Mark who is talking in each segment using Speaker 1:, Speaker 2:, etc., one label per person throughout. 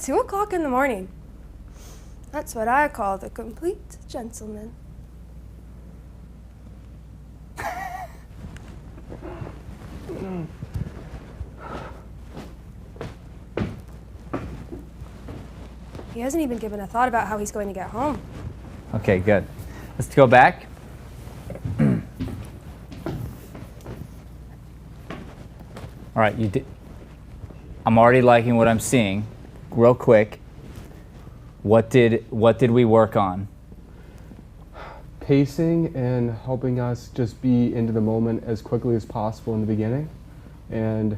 Speaker 1: 2 o'clock in the morning. That's what I call the complete gentleman. He hasn't even given a thought about how he's going to get home.
Speaker 2: Okay, good. Let's go back. All right, I'm already liking what I'm seeing. Real quick, what did we work on?
Speaker 3: Pacing and helping us just be into the moment as quickly as possible in the beginning. And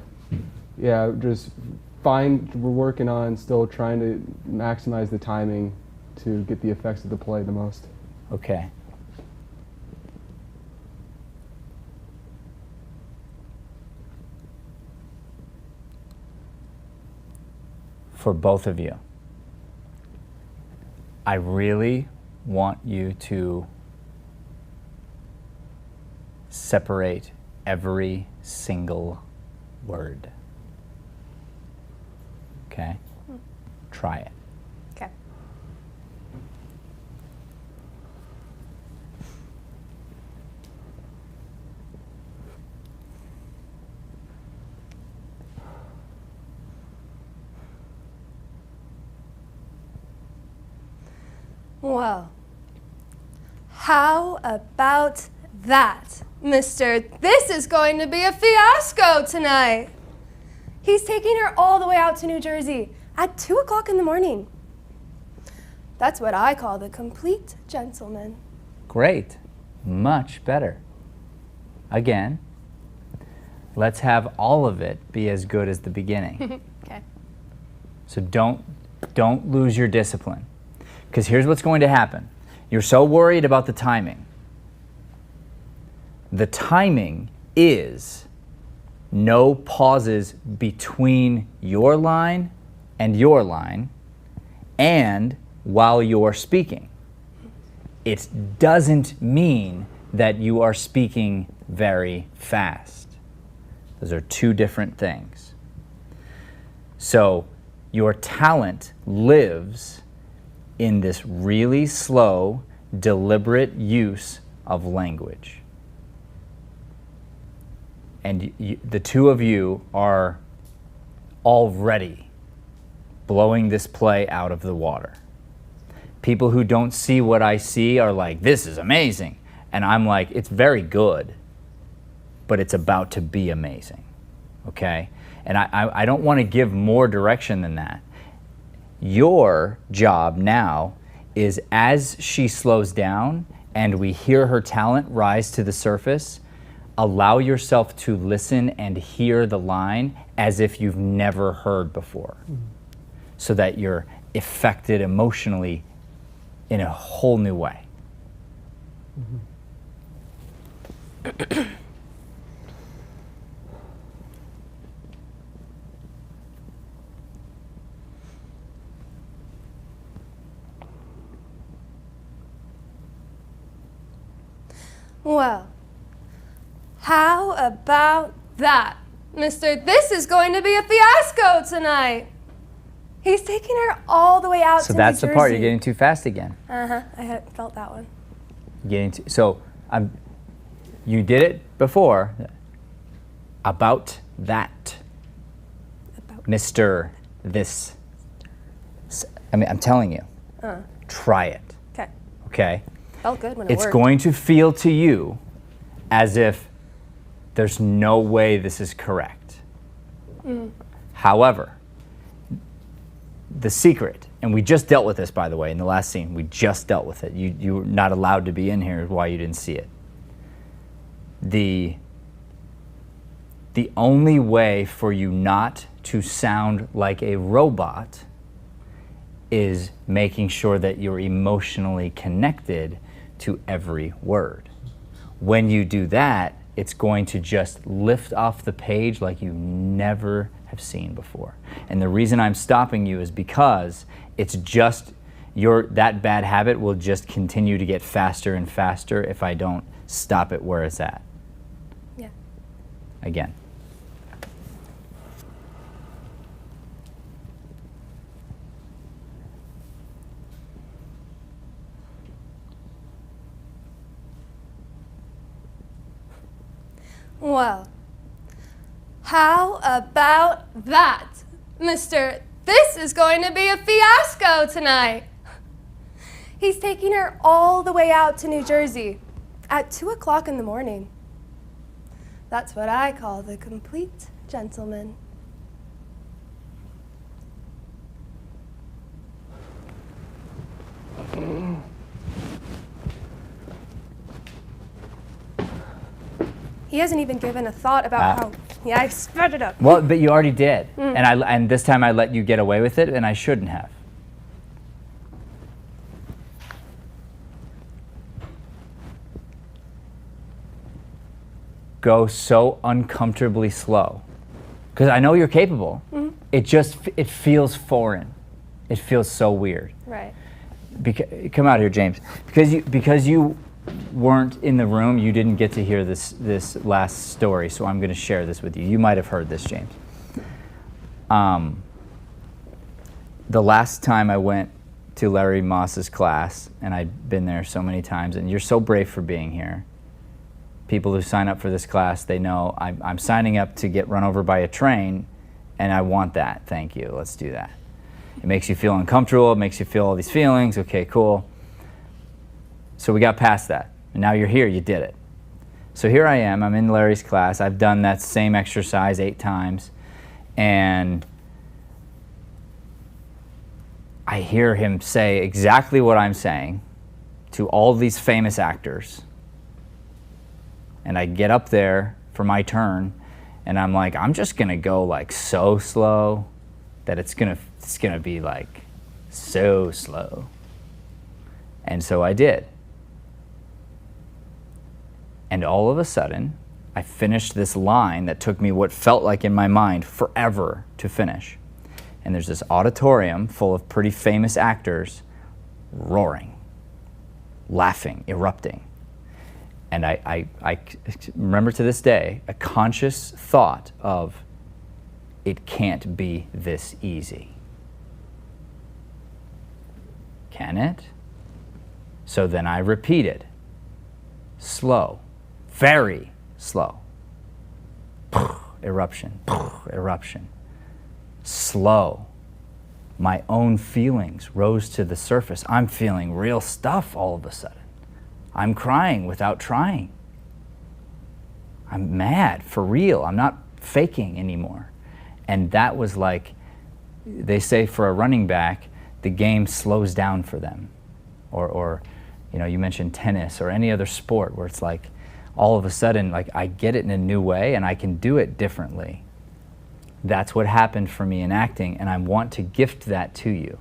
Speaker 3: yeah, we're working on still trying to maximize the timing to get the effects of the play the most.
Speaker 2: Okay. For both of you, I really want you to separate every single word. Okay? Try it.
Speaker 1: Okay. Well, how about that, Mister? This is going to be a fiasco tonight. He's taking her all the way out to New Jersey at 2 o'clock in the morning. That's what I call the complete gentleman.
Speaker 2: Great. Much better. Again, let's have all of it be as good as the beginning.
Speaker 1: Okay.
Speaker 2: So don't lose your discipline. Because here's what's going to happen. You're so worried about the timing. The timing is no pauses between your line and while you're speaking. It doesn't mean that you are speaking very fast. Those are two different things. So your talent lives in this really slow, deliberate use of language. And the two of you are already blowing this play out of the water. People who don't see what I see are like, this is amazing. And I'm like, it's very good, but it's about to be amazing, okay? And I don't want to give more direction than that. Your job now is, as she slows down and we hear her talent rise to the surface, allow yourself to listen and hear the line as if you've never heard before, so that you're affected emotionally in a whole new way.
Speaker 1: Well, how about that, Mister? This is going to be a fiasco tonight. He's taking her all the way out to New Jersey.
Speaker 2: So that's the part, you're getting too fast again.
Speaker 1: I had felt that one.
Speaker 2: You did it before. About that. Mr. This. I'm telling you. Try it.
Speaker 1: Okay.
Speaker 2: Okay?
Speaker 1: Felt good when it worked.
Speaker 2: It's going to feel to you as if there's no way this is correct. However, the secret, and we just dealt with this, by the way, in the last scene. We just dealt with it. You were not allowed to be in here, is why you didn't see it. The only way for you not to sound like a robot is making sure that you're emotionally connected to every word. When you do that, it's going to just lift off the page like you never have seen before. And the reason I'm stopping you is because it's just that bad habit will just continue to get faster and faster if I don't stop it where it's at.
Speaker 1: Yeah.
Speaker 2: Again.
Speaker 1: Well, how about that, Mr. This is going to be a fiasco tonight. He's taking her all the way out to New Jersey at 2 o'clock in the morning. That's what I call the complete gentleman. He hasn't even given a thought about how. Yeah, I sped it up.
Speaker 2: Well, but you already did, and this time I let you get away with it, and I shouldn't have. Go so uncomfortably slow, because I know you're capable. It feels foreign. It feels so weird.
Speaker 1: Right.
Speaker 2: Come out here, James. Because you weren't in the room, you didn't get to hear this last story, so I'm going to share this with you. You might have heard this, James. The last time I went to Larry Moss's class, and I'd been there so many times, and you're so brave for being here. People who sign up for this class, they know I'm signing up to get run over by a train, and I want that. Thank you. Let's do that. It makes you feel uncomfortable. It makes you feel all these feelings. Okay, cool. So we got past that. And now you're here. You did it. So here I am. I'm in Larry's class. I've done that same exercise 8 times. And I hear him say exactly what I'm saying to all these famous actors. And I get up there for my turn, and I'm like, I'm just going to go like so slow that it's gonna be like so slow. And so I did. And all of a sudden, I finished this line that took me what felt like in my mind forever to finish. And there's this auditorium full of pretty famous actors roaring, laughing, erupting. And I remember to this day a conscious thought of, it can't be this easy. Can it? So then I repeated, slow, very slow. Eruption, eruption. Slow. My own feelings rose to the surface. I'm feeling real stuff all of a sudden. I'm crying without trying. I'm mad, for real. I'm not faking anymore. And that was like, they say for a running back, the game slows down for them. Or you know, you mentioned tennis or any other sport where it's like, all of a sudden, like I get it in a new way and I can do it differently. That's what happened for me in acting, and I want to gift that to you,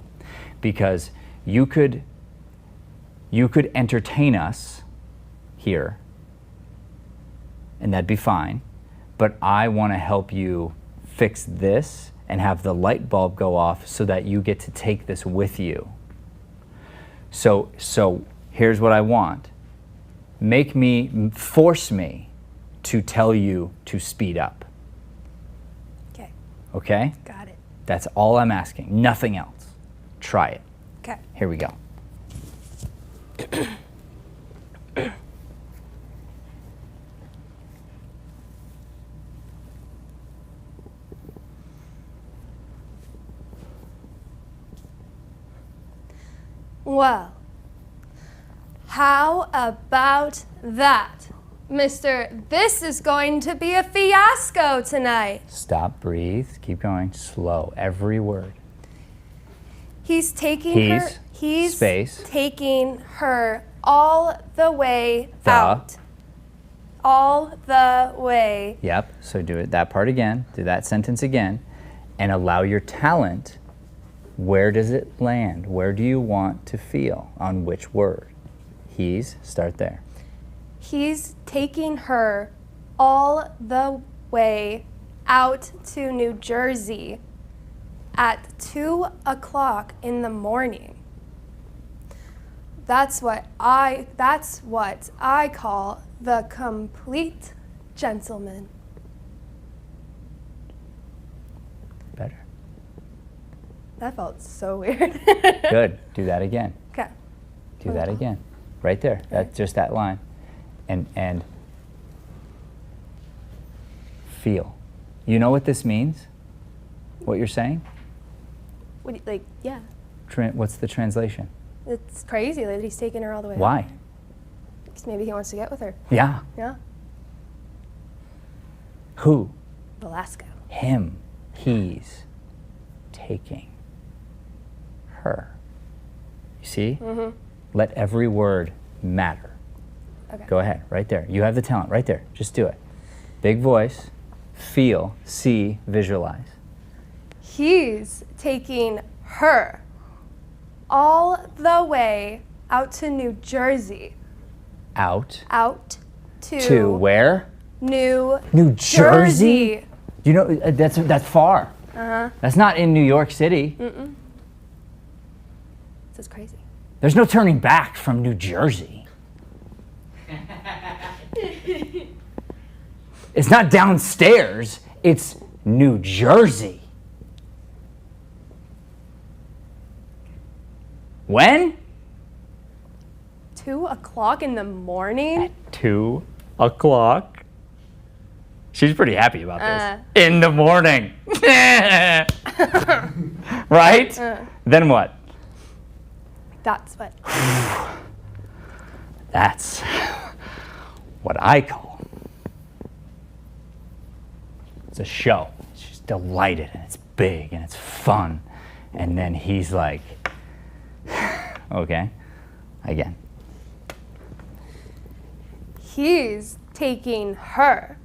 Speaker 2: because you could entertain us here, and that'd be fine, but I want to help you fix this and have the light bulb go off so that you get to take this with you. So here's what I want. Force me to tell you to speed up.
Speaker 1: Okay.
Speaker 2: Okay?
Speaker 1: Got it.
Speaker 2: That's all I'm asking, nothing else. Try it.
Speaker 1: Okay.
Speaker 2: Here we go.
Speaker 1: Well, how about that, Mr. This is going to be a fiasco tonight.
Speaker 2: Stop, breathe, keep going, slow, every word.
Speaker 1: He's taking
Speaker 2: space.
Speaker 1: taking her all the way out. All the way.
Speaker 2: Yep, so do it, that part again, do that sentence again, and allow your talent. Where does it land? Where do you want to feel? On which word? Start there.
Speaker 1: He's taking her all the way out to New Jersey at 2 o'clock in the morning. That's what I call the complete gentleman.
Speaker 2: Better.
Speaker 1: That felt so weird.
Speaker 2: Good. Do that again.
Speaker 1: Okay.
Speaker 2: Do that again. Right there. That's just that line. And feel. You know what this means? What you're saying?
Speaker 1: Yeah.
Speaker 2: What's the translation?
Speaker 1: It's crazy that he's taking her all the way.
Speaker 2: Why?
Speaker 1: Because maybe he wants to get with her.
Speaker 2: Yeah.
Speaker 1: Yeah.
Speaker 2: Who?
Speaker 1: Velasco.
Speaker 2: Him. He's taking her. You see?
Speaker 1: Mm-hmm.
Speaker 2: Let every word matter.
Speaker 1: Okay.
Speaker 2: Go ahead, right there. You have the talent, right there. Just do it. Big voice, feel, see, visualize.
Speaker 1: He's taking her all the way out to New Jersey.
Speaker 2: Out
Speaker 1: Out
Speaker 2: to where?
Speaker 1: New
Speaker 2: Jersey? You know, that's far.
Speaker 1: Uh-huh.
Speaker 2: That's not in New York City.
Speaker 1: Mm-mm. This is crazy.
Speaker 2: There's no turning back from New Jersey. It's not downstairs, it's New Jersey. When?
Speaker 1: 2 o'clock in the morning?
Speaker 2: At 2 o'clock. She's pretty happy about this. In the morning. Right? Then what?
Speaker 1: That's what.
Speaker 2: That's what I call. It's a show. She's delighted and it's big and it's fun. And then he's like, okay, again.
Speaker 1: He's taking her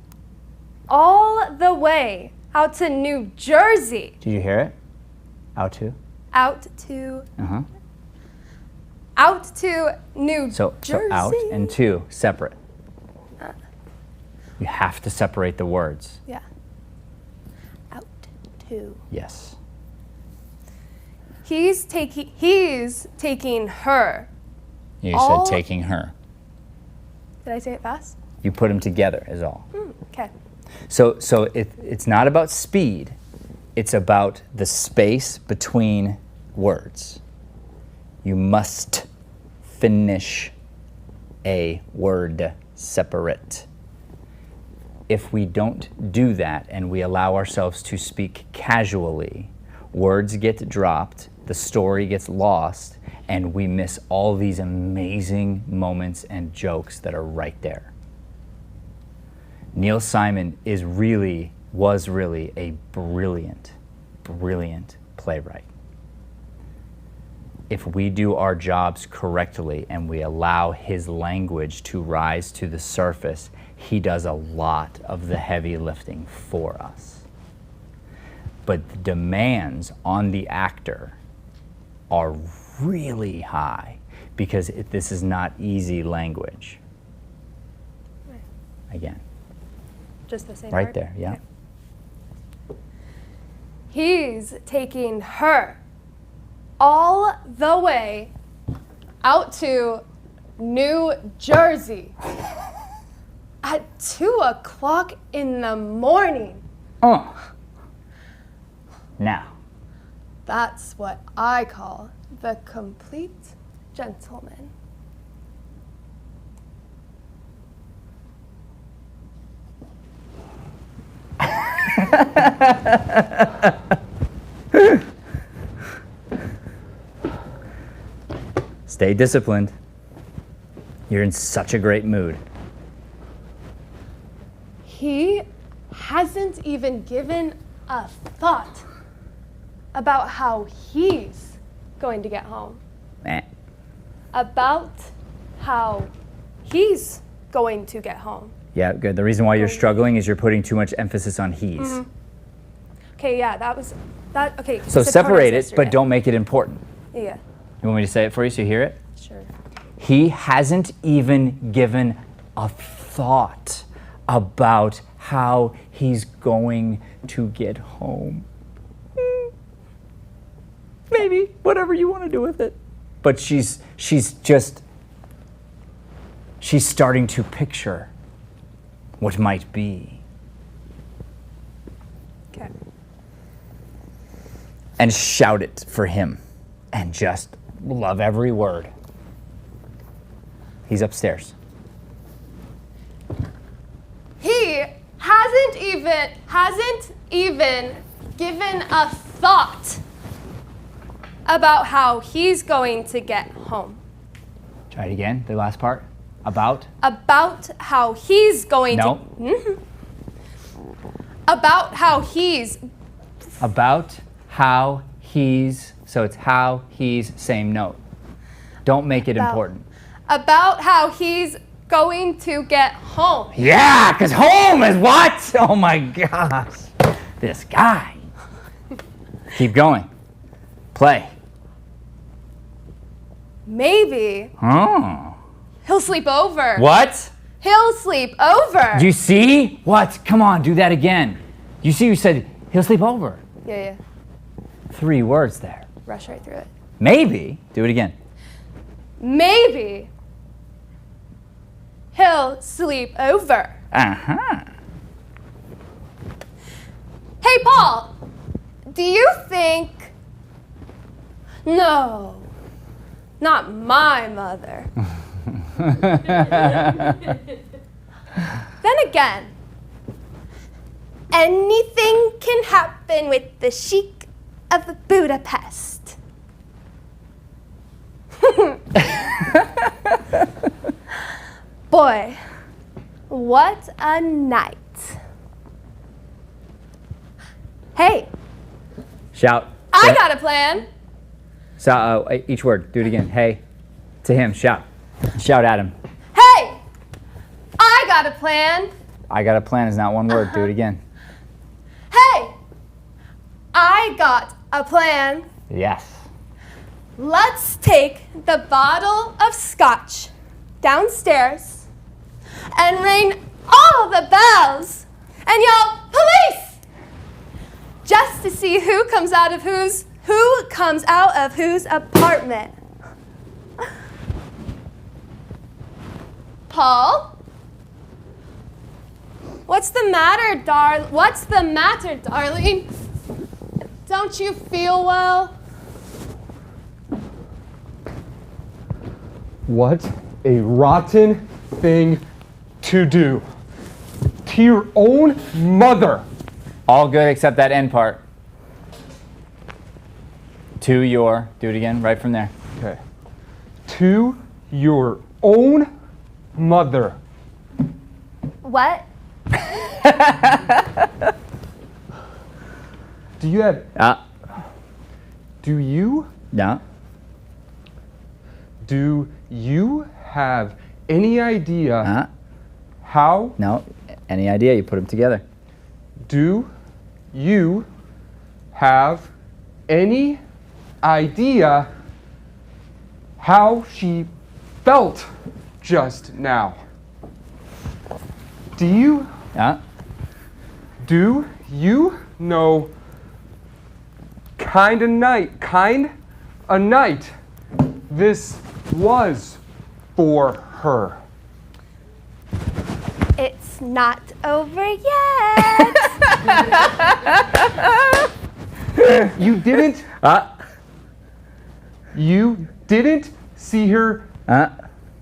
Speaker 1: all the way out to New Jersey.
Speaker 2: Did you hear it? Out to?
Speaker 1: Out to
Speaker 2: Uh-huh.
Speaker 1: out to New
Speaker 2: So
Speaker 1: Jersey.
Speaker 2: out and to, separate. You have to separate the words.
Speaker 1: Yeah. Out to.
Speaker 2: Yes.
Speaker 1: He's taking her.
Speaker 2: You
Speaker 1: All-
Speaker 2: said taking her.
Speaker 1: Did I say it fast?
Speaker 2: You put them together is all.
Speaker 1: Okay.
Speaker 2: So it's not about speed. It's about the space between words. You must finish a word separate. If we don't do that and we allow ourselves to speak casually, words get dropped, the story gets lost, and we miss all these amazing moments and jokes that are right there. Neil Simon was really a brilliant, brilliant playwright. If we do our jobs correctly and we allow his language to rise to the surface, he does a lot of the heavy lifting for us. But the demands on the actor are really high because this is not easy language. Again.
Speaker 1: Just the same
Speaker 2: Right
Speaker 1: word?
Speaker 2: there, yeah.
Speaker 1: Okay. He's taking her all the way out to New Jersey at 2 o'clock in the morning.
Speaker 2: Now.
Speaker 1: That's what I call the complete gentleman.
Speaker 2: Stay disciplined. You're in such a great mood.
Speaker 1: He hasn't even given a thought about how he's going to get home. About how he's going to get home.
Speaker 2: Yeah, good. The reason why you're struggling is you're putting too much emphasis on he's.
Speaker 1: Mm-hmm. Okay, yeah, okay.
Speaker 2: So
Speaker 1: you said
Speaker 2: separate
Speaker 1: pronouns
Speaker 2: it, but
Speaker 1: yesterday.
Speaker 2: don't make it important.
Speaker 1: Yeah,
Speaker 2: You want me to say it for you so you hear it?
Speaker 1: sure.
Speaker 2: He hasn't even given a thought about how he's going to get home. Maybe, whatever you want to do with it. But she's starting to picture what might be.
Speaker 1: Okay.
Speaker 2: And shout it for him. And just love every word. He's upstairs.
Speaker 1: He hasn't hasn't even given a thought about how he's going to get home.
Speaker 2: Try it again, the last part. About
Speaker 1: how he's going
Speaker 2: no.
Speaker 1: to... About how he's...
Speaker 2: About how he's... So it's how he's, same note. Don't make it important.
Speaker 1: About how he's going to get home.
Speaker 2: Yeah, because home is what? Oh my gosh. This guy. Keep going. Play.
Speaker 1: Maybe
Speaker 2: Oh.
Speaker 1: he'll sleep over.
Speaker 2: What?
Speaker 1: He'll sleep over.
Speaker 2: Do you see? What? Come on, do that again. You see, you said he'll sleep over.
Speaker 1: Yeah.
Speaker 2: 3 words there.
Speaker 1: Rush right through it.
Speaker 2: Maybe. Do it again.
Speaker 1: Maybe he'll sleep over.
Speaker 2: Uh-huh.
Speaker 1: Hey, Paul, do you think... No, not my mother. Then again, anything can happen with the Sheik of Budapest. Boy, what a night. Hey,
Speaker 2: Shout.
Speaker 1: I got a plan.
Speaker 2: So, each word. Do it again. Hey. To him. Shout. Shout at him.
Speaker 1: Hey, I got a plan.
Speaker 2: I got a plan is not one word. Do it again.
Speaker 1: Hey, I got a plan.
Speaker 2: Yes.
Speaker 1: Let's take the bottle of scotch downstairs and ring all the bells and yell, police! Just to see who comes out of whose apartment. Paul? What's the matter, darling? Don't you feel well?
Speaker 3: What a rotten thing to do. To your own mother.
Speaker 2: All good except that end part. To your, do it again, right from there.
Speaker 3: Okay. To your own mother.
Speaker 1: What?
Speaker 3: Do you have, do you
Speaker 2: No.
Speaker 3: Do you have any idea how?
Speaker 2: No. Any idea? You put them together.
Speaker 3: Do you have any idea how she felt just now? Do you know kind a night this was for her?
Speaker 1: It's not over yet.
Speaker 3: You didn't? You didn't see her?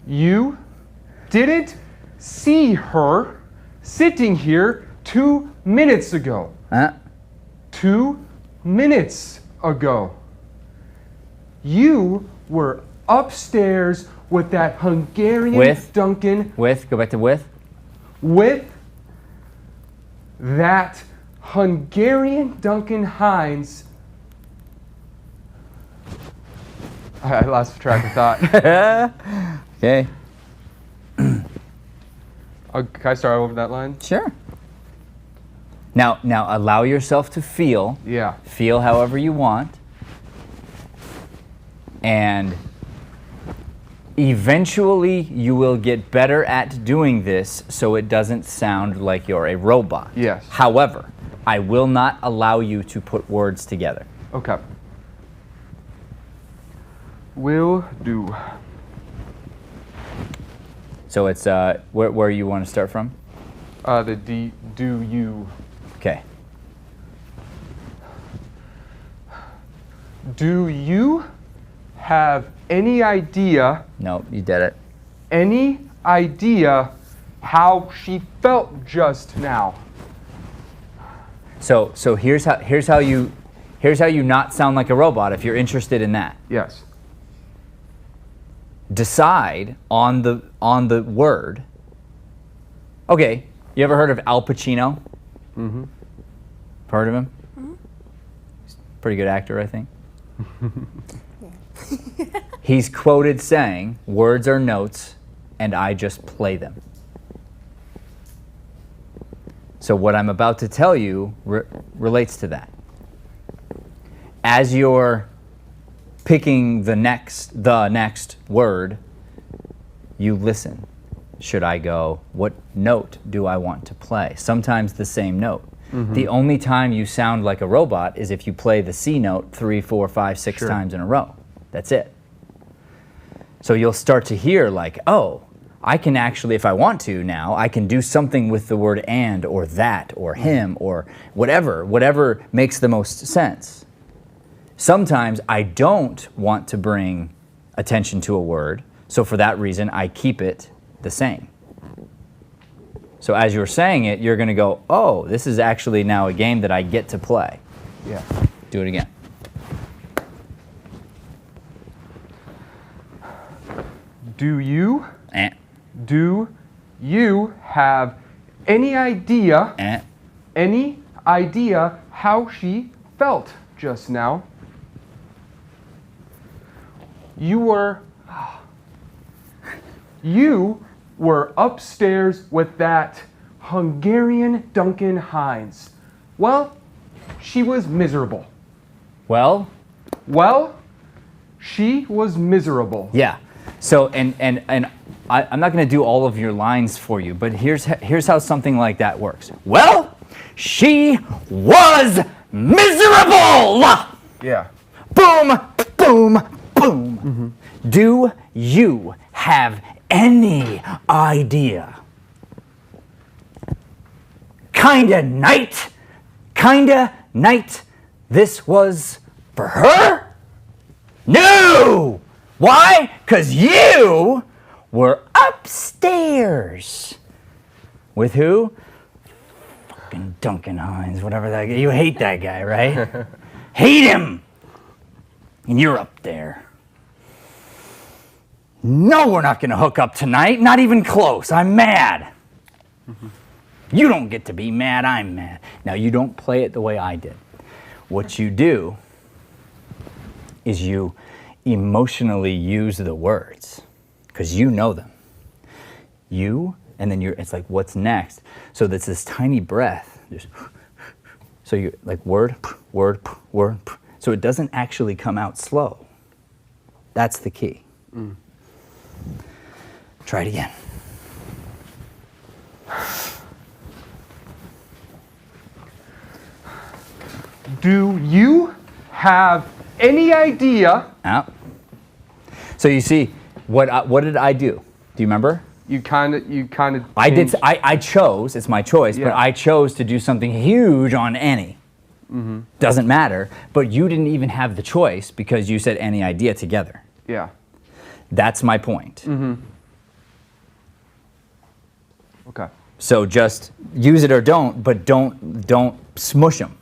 Speaker 3: You didn't see her sitting here 2 minutes ago. 2 minutes ago. You were upstairs with that Hungarian Duncan.
Speaker 2: Go back to with.
Speaker 3: With that Hungarian Duncan Hines. I lost track of thought.
Speaker 2: Okay.
Speaker 3: Can I start over that line?
Speaker 2: Sure. Now allow yourself to feel.
Speaker 3: Yeah.
Speaker 2: Feel however you want. And eventually you will get better at doing this so it doesn't sound like you're a robot.
Speaker 3: Yes.
Speaker 2: However, I will not allow you to put words together.
Speaker 3: Okay. Will do.
Speaker 2: So it's where you want to start from?
Speaker 3: The do you.
Speaker 2: Okay.
Speaker 3: Do you have any idea?
Speaker 2: No, you did it.
Speaker 3: Any idea how she felt just now?
Speaker 2: So here's how you not sound like a robot if you're interested in that.
Speaker 3: Yes.
Speaker 2: Decide on the word. Okay, you ever heard of Al Pacino?
Speaker 3: Mm-hmm.
Speaker 2: Heard of him? He's a pretty good actor, I think. He's quoted saying, "Words are notes, and I just play them." So what I'm about to tell you relates to that. As you're picking the next word, you listen. Should I go, what note do I want to play? Sometimes the same note. Mm-hmm. The only time you sound like a robot is if you play the C note 3, 4, 5, 6
Speaker 3: Sure.
Speaker 2: times in a row. That's it. So you'll start to hear like, oh, I can actually, if I want to now, I can do something with the word and or that or him or whatever makes the most sense. Sometimes I don't want to bring attention to a word, so for that reason I keep it the same. So as you're saying it, you're going to go, oh, this is actually now a game that I get to play.
Speaker 3: Yeah.
Speaker 2: Do it again.
Speaker 3: Do you
Speaker 2: Eh,
Speaker 3: have any idea
Speaker 2: eh.
Speaker 3: how she felt just now? You were upstairs with that Hungarian Duncan Hines. Well, she was miserable.
Speaker 2: Well,
Speaker 3: She was miserable.
Speaker 2: yeah. So and I'm not going to do all of your lines for you, but here's how something like that works. Well, she was miserable.
Speaker 3: Yeah.
Speaker 2: Boom, boom, boom. Mm-hmm. Do you have any idea? Kinda night this was for her? No! Why? 'Cause you were upstairs. With who? Fucking Duncan Hines, whatever that guy. You hate that guy, right? Hate him! And you're up there. No, we're not gonna hook up tonight. Not even close. I'm mad. Mm-hmm. You don't get to be mad, I'm mad. Now, you don't play it the way I did. What you do is you emotionally use the words, because you know them. And then it's like, what's next? So there's this tiny breath. So you're like word. So it doesn't actually come out slow. That's the key. Mm. Try it again.
Speaker 3: Do you have any idea?
Speaker 2: Out. So you see, what did I do? Do you remember?
Speaker 3: You kind of.
Speaker 2: I did. I chose. It's my choice,
Speaker 3: Yeah.
Speaker 2: but I chose to do something huge on any. Mm-hmm. Doesn't matter. But you didn't even have the choice because you said any idea together.
Speaker 3: Yeah.
Speaker 2: That's my point.
Speaker 3: Mm-hmm. Okay.
Speaker 2: So just use it or don't, but don't smush them.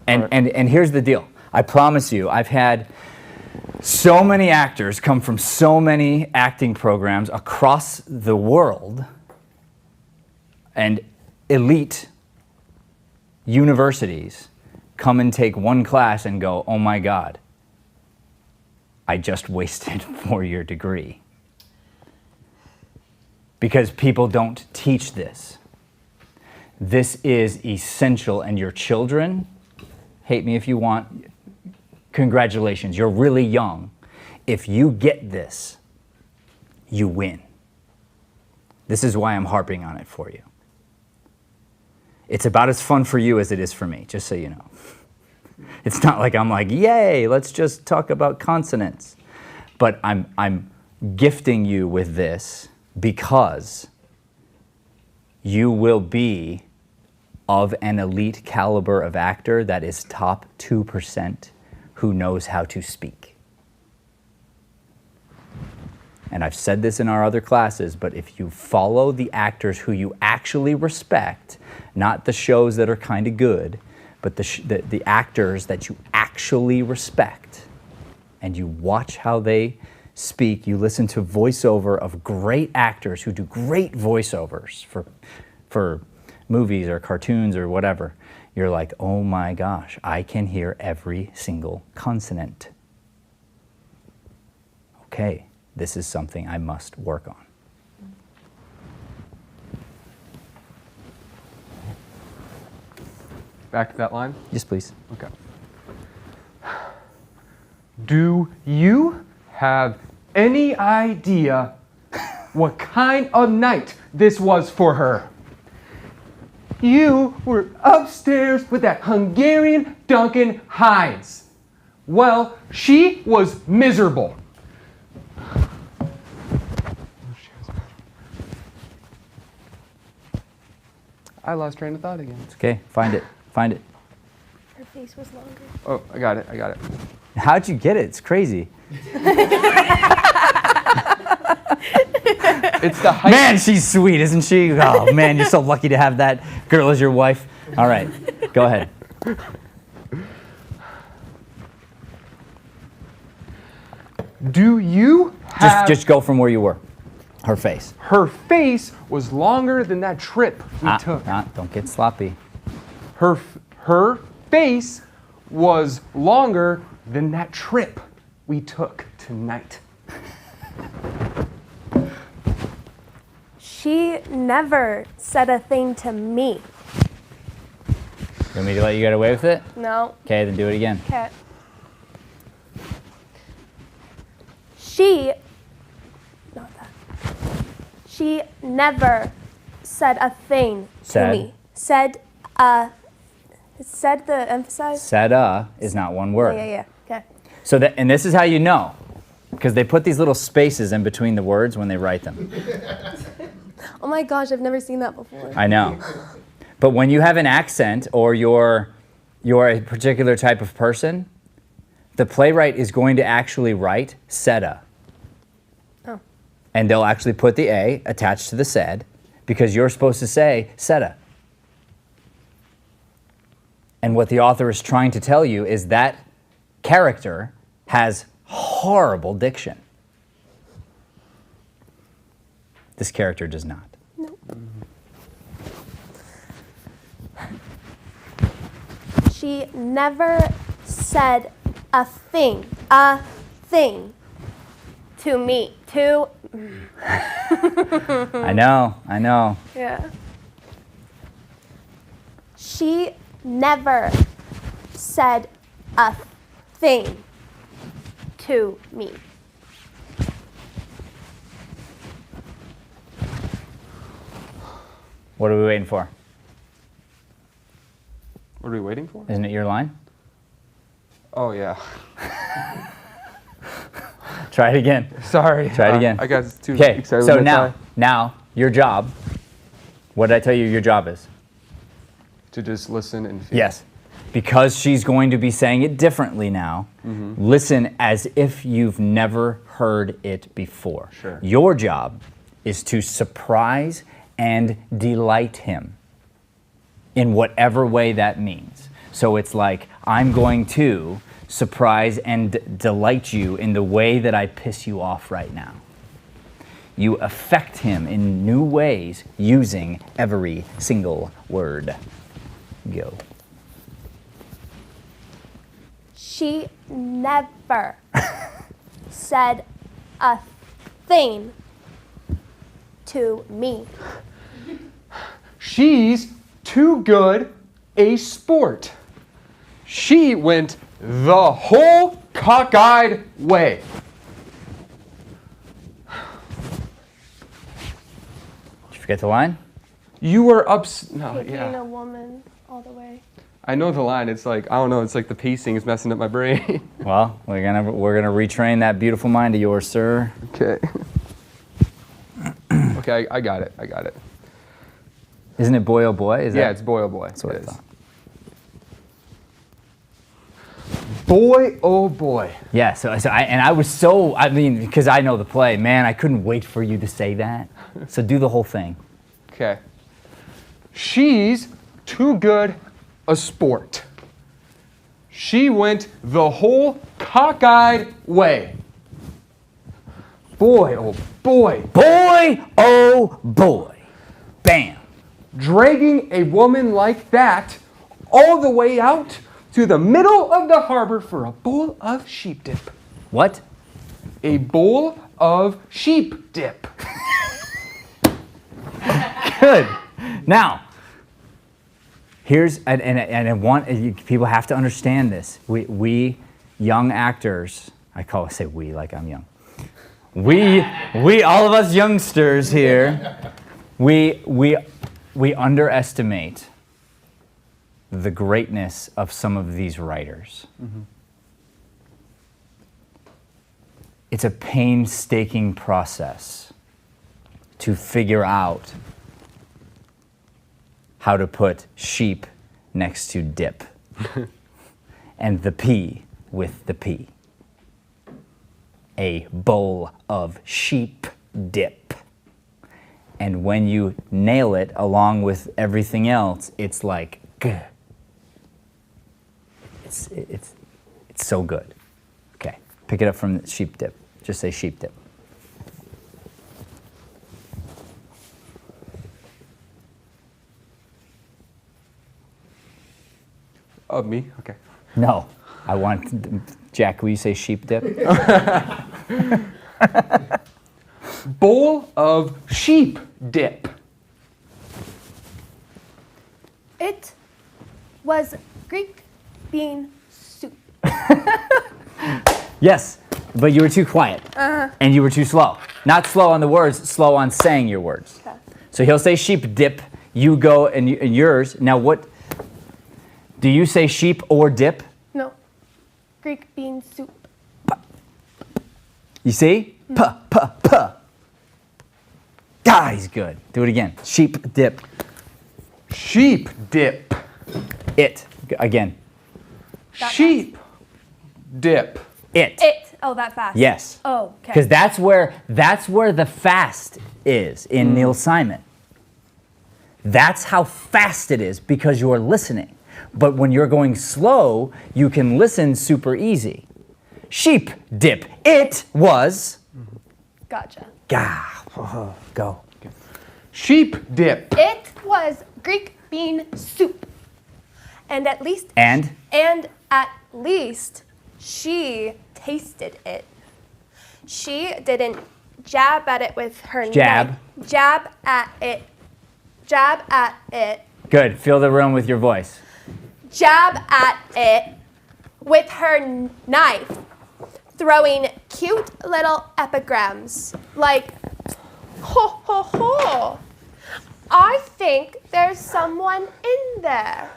Speaker 2: And,
Speaker 3: Right.
Speaker 2: and here's the deal. I promise you, I've had so many actors come from so many acting programs across the world and elite universities come and take one class and go, oh my God, I just wasted 4-year degree. Because people don't teach this. This is essential, and your children, hate me if you want, congratulations, you're really young. If you get this, you win. This is why I'm harping on it for you. It's about as fun for you as it is for me, just so you know. It's not like I'm like, yay, let's just talk about consonants. But I'm gifting you with this because you will be of an elite caliber of actor that is top 2% who knows how to speak. and I've said this in our other classes, but if you follow the actors who you actually respect, not the shows that are kind of good, but the actors that you actually respect, and you watch how they speak, you listen to voiceover of great actors who do great voiceovers for movies or cartoons or whatever, you're like, oh my gosh, I can hear every single consonant. Okay, this is something I must work on.
Speaker 3: Back to that line?
Speaker 2: Yes, please.
Speaker 3: Okay. Do you have any idea what kind of night this was for her? You were upstairs with that Hungarian Duncan Hines. Well, she was miserable. I lost train of thought again.
Speaker 2: It's okay, find it. Find it.
Speaker 1: Her face was longer.
Speaker 3: Oh, I got it.
Speaker 2: How'd you get it? It's crazy.
Speaker 3: It's the height.
Speaker 2: Man, she's sweet, isn't she? Oh, man, you're so lucky to have that girl as your wife. All right, go ahead.
Speaker 3: Do you have...
Speaker 2: Just go from where you were. Her face.
Speaker 3: Her face was longer than that trip we took.
Speaker 2: Don't get sloppy.
Speaker 3: Her face was longer than that trip we took tonight.
Speaker 1: She never said a thing to me.
Speaker 2: You want me to let you get away with it?
Speaker 1: No.
Speaker 2: Okay, then do it again.
Speaker 1: Okay. She never said a thing to me. Said the emphasize?
Speaker 2: Said is not one word.
Speaker 1: Yeah. Okay.
Speaker 2: So and this is how you know, because they put these little spaces in between the words when they write them.
Speaker 1: Oh my gosh, I've never seen that before.
Speaker 2: I know. But when you have an accent or you're a particular type of person, the playwright is going to actually write said.
Speaker 1: Oh.
Speaker 2: And they'll actually put the A attached to the said because you're supposed to say said. And what the author is trying to tell you is that character has horrible diction. This character does not.
Speaker 1: No. She never said a thing to me.
Speaker 2: I know.
Speaker 1: Yeah. She never said a thing to me.
Speaker 2: What are we waiting for?
Speaker 3: What are we waiting for?
Speaker 2: Isn't it your line?
Speaker 3: Oh, yeah.
Speaker 2: Try it again.
Speaker 3: Sorry.
Speaker 2: Try it again.
Speaker 3: I got too
Speaker 2: Okay,
Speaker 3: excited.
Speaker 2: so now, your job, what did I tell you your job is?
Speaker 3: To just listen and feel.
Speaker 2: Yes. Because she's going to be saying it differently now, listen as if you've never heard it before.
Speaker 3: Sure.
Speaker 2: Your job is to surprise and delight him in whatever way that means. So it's like, I'm going to surprise and delight you in the way that I piss you off right now. You affect him in new ways using every single word. Go.
Speaker 1: She never said a thing to me.
Speaker 3: She's too good a sport. She went the whole cockeyed way.
Speaker 2: Did you forget the line?
Speaker 3: You were
Speaker 1: Taking a woman all the way.
Speaker 3: I know the line. It's like, I don't know, it's like the pacing is messing up my brain.
Speaker 2: Well, we're gonna retrain that beautiful mind of yours, sir.
Speaker 3: Okay. Okay, I got it.
Speaker 2: Isn't it boy oh boy?
Speaker 3: It's boy oh boy.
Speaker 2: That's what I
Speaker 3: It is.
Speaker 2: thought.
Speaker 3: Boy, oh boy.
Speaker 2: Yeah, because I know the play, man, I couldn't wait for you to say that. So do the whole thing.
Speaker 3: Okay. She's too good a sport. She went the whole cockeyed way. Boy, oh boy.
Speaker 2: Boy, oh boy. Bam.
Speaker 3: Dragging a woman like that all the way out to the middle of the harbor for a bowl of sheep dip.
Speaker 2: What?
Speaker 3: A bowl of sheep dip.
Speaker 2: Good. Now, here's, and I want, people have to understand this. We young actors, say we like I'm young. We all of us youngsters here, we underestimate the greatness of some of these writers. Mm-hmm. It's a painstaking process to figure out how to put sheep next to dip and the P with the P. A bowl of sheep dip. And when you nail it along with everything else, it's like, gah. It's so good. Okay, pick it up from the sheep dip. Just say sheep dip.
Speaker 3: Of me? Okay.
Speaker 2: No, I want, Jack, will you say sheep dip?
Speaker 3: Bowl of sheep dip.
Speaker 1: It was Greek bean soup.
Speaker 2: Yes, but you were too quiet. And you were too slow. Not slow on the words, slow on saying your words.
Speaker 1: Okay.
Speaker 2: So he'll say sheep dip, you go and yours. Now what, do you say sheep or dip?
Speaker 1: No, Greek bean soup.
Speaker 2: You see? Puh, puh, puh. Ah, he's good. Do it again. Sheep dip.
Speaker 3: Sheep dip.
Speaker 2: It. Again.
Speaker 3: Sheep dip.
Speaker 2: It.
Speaker 1: It. Oh, that fast.
Speaker 2: Yes.
Speaker 1: Oh, okay.
Speaker 2: Because that's where the fast is in Neil Simon. That's how fast it is because you're listening. But when you're going slow, you can listen super easy. Sheep dip. It was.
Speaker 1: Gotcha.
Speaker 2: Go.
Speaker 3: Sheep dip.
Speaker 1: It was Greek bean soup. And at least.
Speaker 2: And
Speaker 1: at least she tasted it. She didn't jab at it with her
Speaker 2: Jab.
Speaker 1: knife. Jab at it. Jab at it.
Speaker 2: Good. Fill the room with your voice.
Speaker 1: Jab at it with her knife, throwing cute little epigrams like, ho, ho, ho. I think there's someone in there.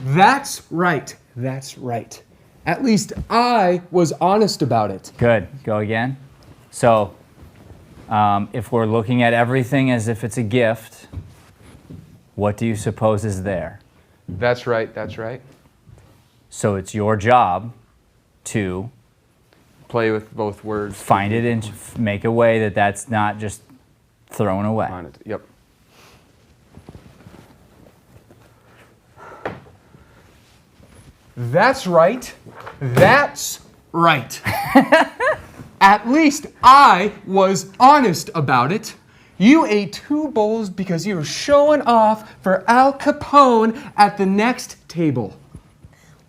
Speaker 3: That's right. That's right. At least I was honest about it.
Speaker 2: Good. Go again. So, if we're looking at everything as if it's a gift, what do you suppose is there?
Speaker 3: That's right. That's right.
Speaker 2: So it's your job to
Speaker 3: Play with both words.
Speaker 2: find it and make a way that that's not just thrown away.
Speaker 3: On it. Yep. That's right. That's right. At least I was honest about it. You ate 2 bowls because you were showing off for Al Capone at the next table.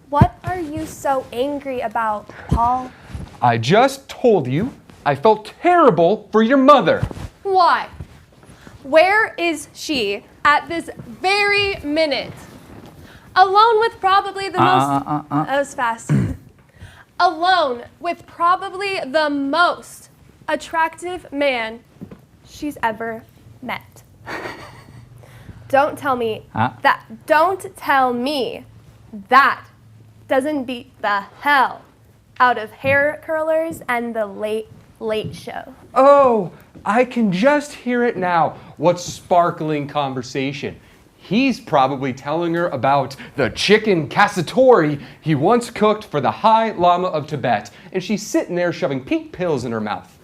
Speaker 1: What are you so angry about, Paul?
Speaker 3: I just told you I felt terrible for your mother.
Speaker 1: Why? Where is she at this very minute? Alone with probably the most... That was fast. Alone with probably the most attractive man she's ever met. Don't tell me that. Don't tell me that doesn't beat the hell out of hair curlers and the Late Late Show.
Speaker 3: Oh, I can just hear it now. What sparkling conversation. He's probably telling her about the chicken cacciatore he once cooked for the High Lama of Tibet, and she's sitting there shoving pink pills in her mouth.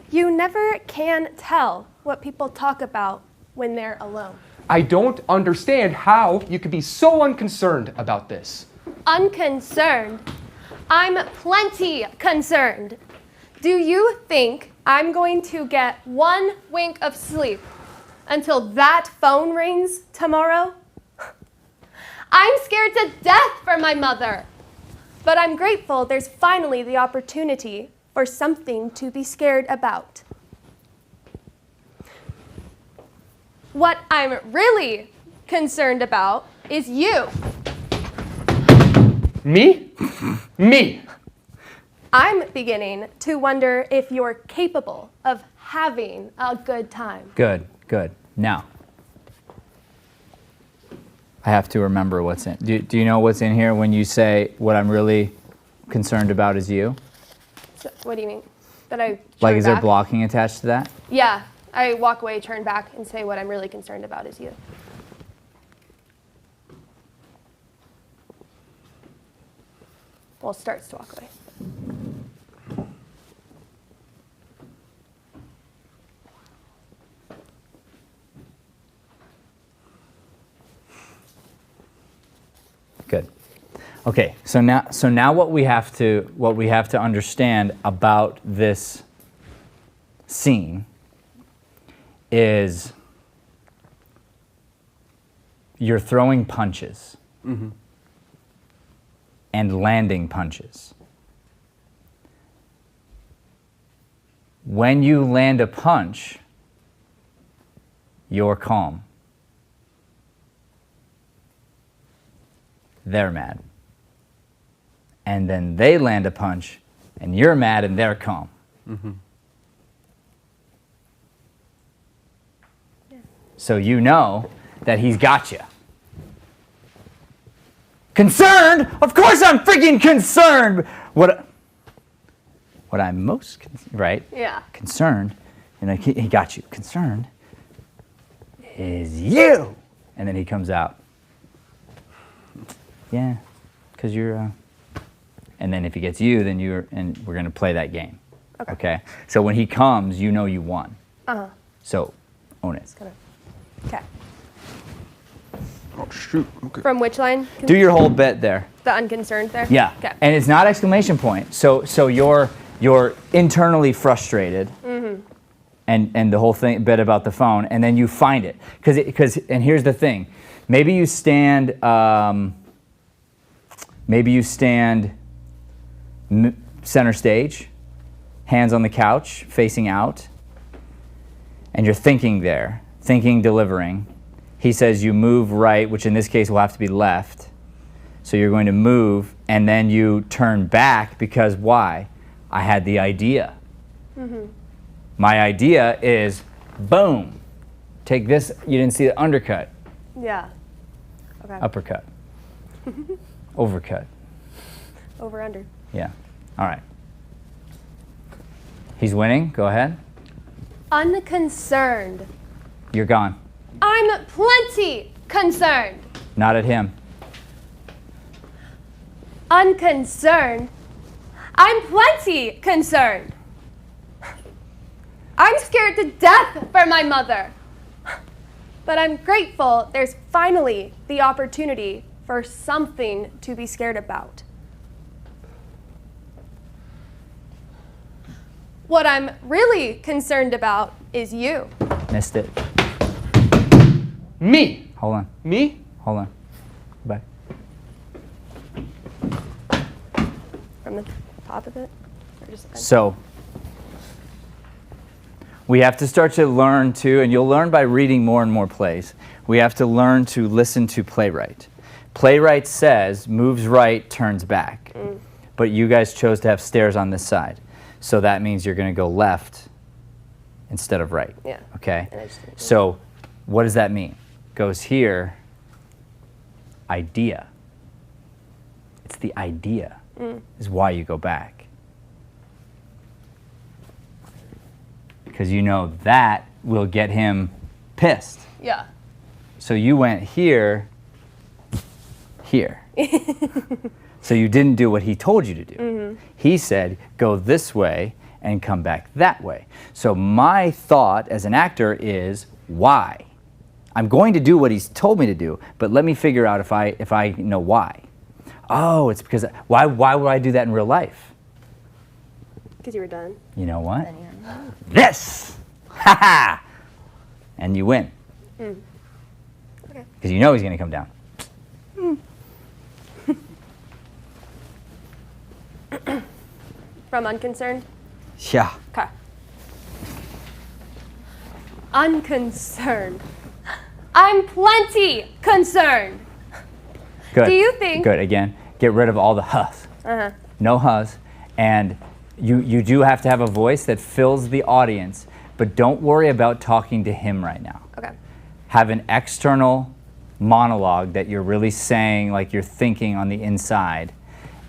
Speaker 1: You never can tell what people talk about when they're alone.
Speaker 3: I don't understand how you could be so unconcerned about this.
Speaker 1: Unconcerned? I'm plenty concerned. Do you think I'm going to get one wink of sleep until that phone rings tomorrow? I'm scared to death for my mother. But I'm grateful there's finally the opportunity for something to be scared about. What I'm really concerned about is you.
Speaker 3: Me? Me.
Speaker 1: I'm beginning to wonder if you're capable of having a good time.
Speaker 2: Good, good. Now, I have to remember what's in. Do you know what's in here when you say what I'm really concerned about is you?
Speaker 1: So, what do you mean? That I
Speaker 2: Like,
Speaker 1: turn
Speaker 2: is there
Speaker 1: back?
Speaker 2: blocking attached to that?
Speaker 1: Yeah, I walk away, turn back, and say what I'm really concerned about is you. Well, starts to walk away.
Speaker 2: Good. Okay, so now what we have to understand about this scene is you're throwing punches and landing punches. When you land a punch, you're calm. They're mad. And then they land a punch, and you're mad and they're calm. So you know that he's got you. Concerned? Of course I'm freaking concerned! What I'm most, right?
Speaker 1: Yeah.
Speaker 2: Concerned, and he got you. Concerned is you! And then he comes out. Yeah, because you're, and then if he gets you, then and we're going to play that game. Okay? So when he comes, you know you won.
Speaker 1: Uh-huh.
Speaker 2: So, own it.
Speaker 1: Okay.
Speaker 3: Oh, shoot. Okay.
Speaker 1: From which line?
Speaker 2: Do your whole bit there.
Speaker 1: The unconcerned there?
Speaker 2: Yeah.
Speaker 1: Okay.
Speaker 2: And it's not exclamation point. So you're internally frustrated. And the whole bit about the phone, and then you find it. And here's the thing. Maybe you stand center stage, hands on the couch, facing out, and you're thinking there, delivering. He says you move right, which in this case will have to be left. So you're going to move, and then you turn back because why? I had the idea. My idea is, boom, take this, you didn't see the undercut,
Speaker 1: Yeah. Okay.
Speaker 2: uppercut, overcut.
Speaker 1: Over, under.
Speaker 2: Yeah. All right. He's winning. Go ahead.
Speaker 1: Unconcerned.
Speaker 2: You're gone.
Speaker 1: I'm plenty concerned.
Speaker 2: Not at him.
Speaker 1: Unconcerned. I'm plenty concerned. I'm scared to death for my mother. But I'm grateful there's finally the opportunity for something to be scared about. What I'm really concerned about is you.
Speaker 2: Missed it.
Speaker 3: Me.
Speaker 2: Hold on.
Speaker 3: Me?
Speaker 2: Hold on. Go back.
Speaker 1: From the top of it? Or just
Speaker 2: So, we have to start to learn to, and you'll learn by reading more and more plays, we have to learn to listen to playwright. Playwright says, moves right, turns back. But you guys chose to have stairs on this side. So that means you're going to go left instead of right.
Speaker 1: Yeah.
Speaker 2: Okay?
Speaker 1: And I just didn't-
Speaker 2: So, what does that mean? Goes here, idea. It's the idea is why you go back. Because you know that will get him pissed.
Speaker 1: Yeah.
Speaker 2: So you went here, here. So you didn't do what he told you to do. He said, go this way and come back that way. So my thought as an actor is, why? I'm going to do what he's told me to do, but let me figure out if I know why. Oh, it's because, why would I do that in real life?
Speaker 1: Because you were done.
Speaker 2: You know what? This! Ha ha! And you win.
Speaker 1: Okay.
Speaker 2: Because you know he's going to come down.
Speaker 1: From unconcerned?
Speaker 2: Yeah.
Speaker 1: Okay. Unconcerned. I'm plenty concerned.
Speaker 2: Good.
Speaker 1: Do you think...
Speaker 2: Good. Again, get rid of all the hus. No hus. And you do have to have a voice that fills the audience, but don't worry about talking to him right now.
Speaker 1: Okay.
Speaker 2: Have an external monologue that you're really saying, like you're thinking on the inside,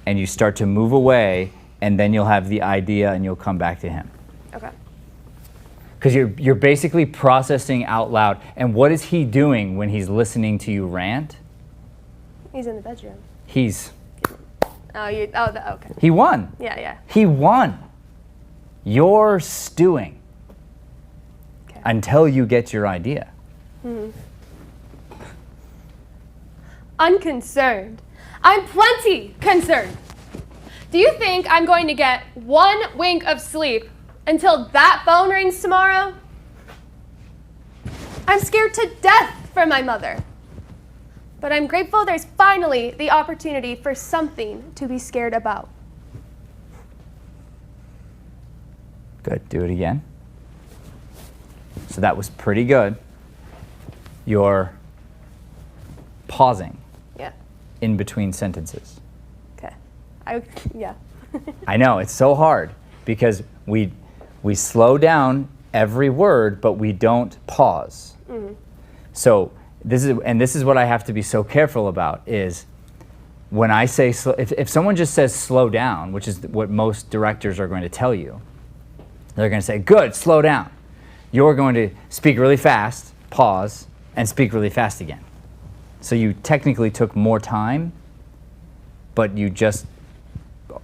Speaker 2: and you start to move away, and then you'll have the idea and you'll come back to him.
Speaker 1: Okay.
Speaker 2: Because you're basically processing out loud. And what is he doing when he's listening to you rant?
Speaker 1: He's in the bedroom. Okay.
Speaker 2: He won.
Speaker 1: Yeah.
Speaker 2: He won. You're stewing until you get your idea.
Speaker 1: Unconcerned. I'm plenty concerned. Do you think I'm going to get 1 wink of sleep until that phone rings tomorrow? I'm scared to death for my mother. But I'm grateful there's finally the opportunity for something to be scared about.
Speaker 2: Good. Do it again. So that was pretty good. You're pausing in between sentences.
Speaker 1: Okay. Yeah.
Speaker 2: I know, it's so hard because we slow down every word, but we don't pause. So this is what I have to be so careful about is when I say, if someone just says slow down, which is what most directors are going to tell you, they're going to say, good, slow down. You're going to speak really fast, pause, and speak really fast again. So you technically took more time, but you just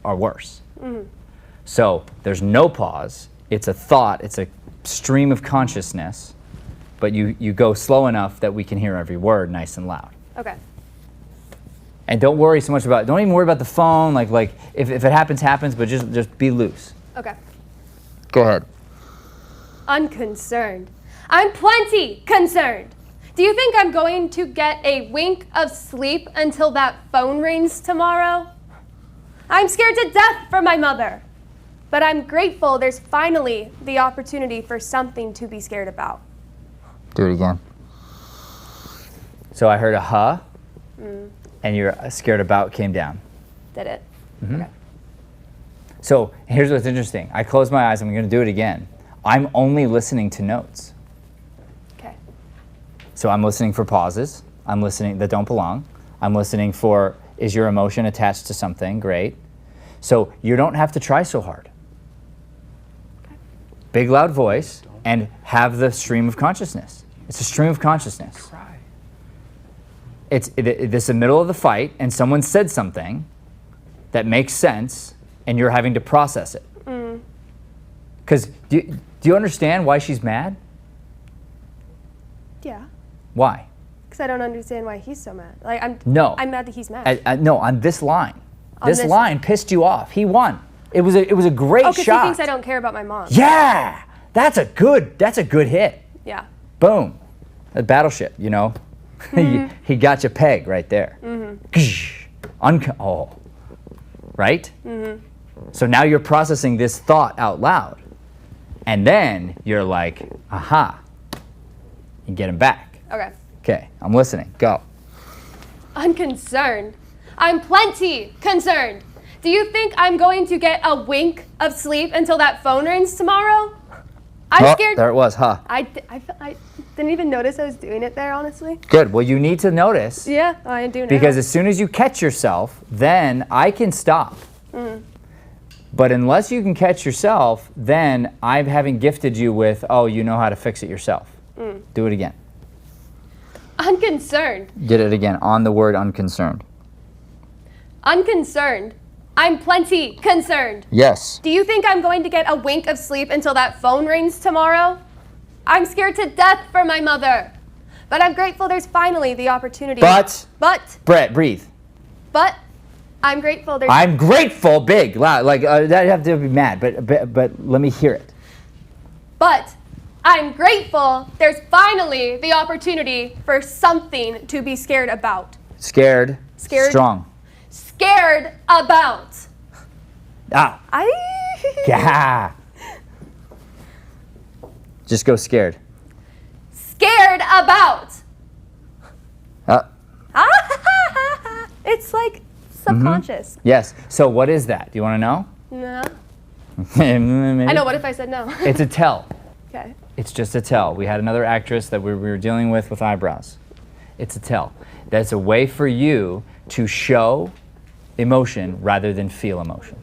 Speaker 2: are worse. So there's no pause. It's a thought. It's a stream of consciousness, but you go slow enough that we can hear every word nice and loud.
Speaker 1: Okay.
Speaker 2: And don't worry so much about, don't even worry about the phone. Like if it happens, happens, but just be loose.
Speaker 1: Okay.
Speaker 2: Go ahead.
Speaker 1: Unconcerned. I'm plenty concerned. Do you think I'm going to get a wink of sleep until that phone rings tomorrow? I'm scared to death for my mother. But I'm grateful there's finally the opportunity for something to be scared about.
Speaker 2: Do it again. So I heard a huh, and your scared about came down.
Speaker 1: Did it? Okay.
Speaker 2: So here's what's interesting. I close my eyes, I'm going to do it again. I'm only listening to notes.
Speaker 1: Okay.
Speaker 2: So I'm listening for pauses. I'm listening that don't belong. I'm listening for, is your emotion attached to something? Great. So you don't have to try so hard.
Speaker 1: Okay.
Speaker 2: Big loud voice and have the stream of consciousness. It's a stream of consciousness. This is the middle of the fight and someone said something that makes sense and you're having to process it. Because do you understand why she's mad?
Speaker 1: Yeah.
Speaker 2: Why?
Speaker 1: Because I don't understand why he's so mad. Like I'm mad that he's mad.
Speaker 2: No, on this line.
Speaker 1: On
Speaker 2: this line pissed you off. He won. It was a great shot.
Speaker 1: because he thinks I don't care about my mom.
Speaker 2: Yeah, that's a good hit.
Speaker 1: Yeah.
Speaker 2: Boom, a battleship. You know, he got you pegged right there. Right. So now you're processing this thought out loud, and then you're like, aha, you get him back.
Speaker 1: Okay.
Speaker 2: Okay, I'm listening. Go.
Speaker 1: Unconcerned. I'm plenty concerned. Do you think I'm going to get a wink of sleep until that phone rings tomorrow? I'm scared.
Speaker 2: There it was, huh?
Speaker 1: I didn't even notice I was doing it there, honestly.
Speaker 2: Good. Well, you need to notice.
Speaker 1: Yeah, I do now.
Speaker 2: Because as soon as you catch yourself, then I can stop. But unless you can catch yourself, then I haven't gifted you with, oh, you know how to fix it yourself. Do it again.
Speaker 1: Unconcerned.
Speaker 2: Get it again. On the word unconcerned.
Speaker 1: Unconcerned. I'm plenty concerned.
Speaker 2: Yes.
Speaker 1: Do you think I'm going to get a wink of sleep until that phone rings tomorrow? I'm scared to death for my mother. But I'm grateful there's finally the opportunity.
Speaker 2: But. Brett, breathe.
Speaker 1: But I'm grateful there's...
Speaker 2: I'm grateful, big, loud. Like, I'd have to be mad, but let me hear it.
Speaker 1: But I'm grateful there's finally the opportunity for something to be scared about.
Speaker 2: Scared. Strong.
Speaker 1: Scared about.
Speaker 2: Ah. Yeah. Just go scared.
Speaker 1: Scared about. It's like subconscious.
Speaker 2: Yes. So what is that? Do you want to know?
Speaker 1: No.
Speaker 2: I
Speaker 1: I know. What if I said no?
Speaker 2: It's a tell.
Speaker 1: Okay.
Speaker 2: It's just a tell. We had another actress that we were dealing with eyebrows. It's a tell. That's a way for you to show emotion rather than feel emotion.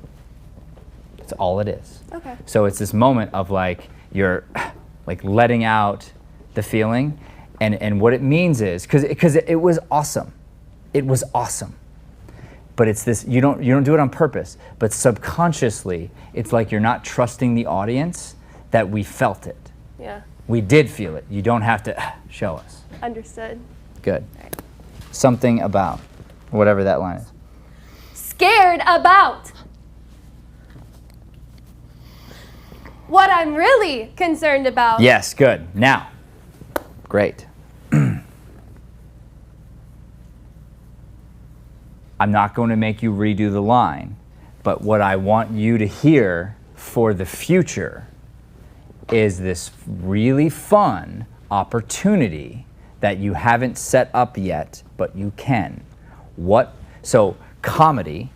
Speaker 2: That's all it is.
Speaker 1: Okay.
Speaker 2: So it's this moment of like you're like letting out the feeling, and what it means is because it was awesome. It was awesome. But it's this, you don't do it on purpose, but subconsciously it's like you're not trusting the audience that we felt it.
Speaker 1: Yeah.
Speaker 2: We did feel it. You don't have to show us.
Speaker 1: Understood.
Speaker 2: Good. Right. Something about whatever that line is.
Speaker 1: Scared about. What I'm really concerned about.
Speaker 2: Yes, good. Now, great. I'm not going to make you redo the line, but what I want you to hear for the future is this really fun opportunity that you haven't set up yet, but you can. So comedy,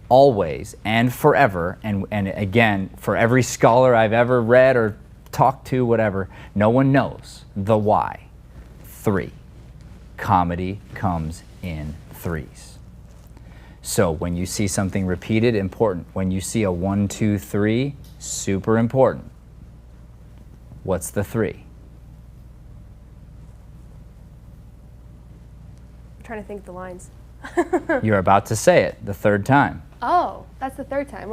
Speaker 2: always and forever, and again, for every scholar I've ever read or talked to, whatever, no one knows the why. 3. Comedy comes in 3s. So when you see something repeated, important. When you see a 1, 2, 3, super important. What's the 3?
Speaker 1: I'm trying to think of the lines.
Speaker 2: You're about to say it the 3rd time.
Speaker 1: Oh, that's the 3rd time.